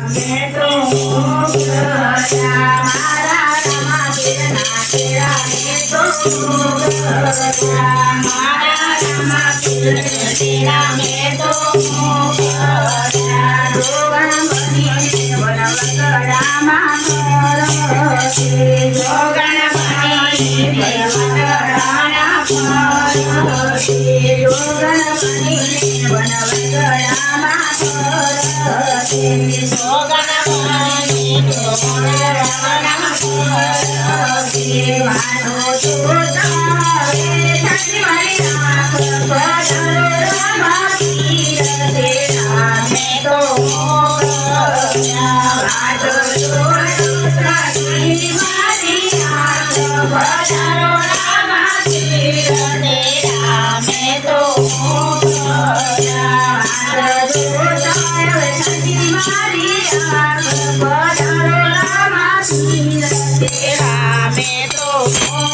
मैं तो मारा रमा तेरा तेरा मैं तो मारा रमा तेरा मैं तो जोगण बनी बनवत रामा जोगण बनी बनवत राणा जोगण बनी बनवत रामा मैं तो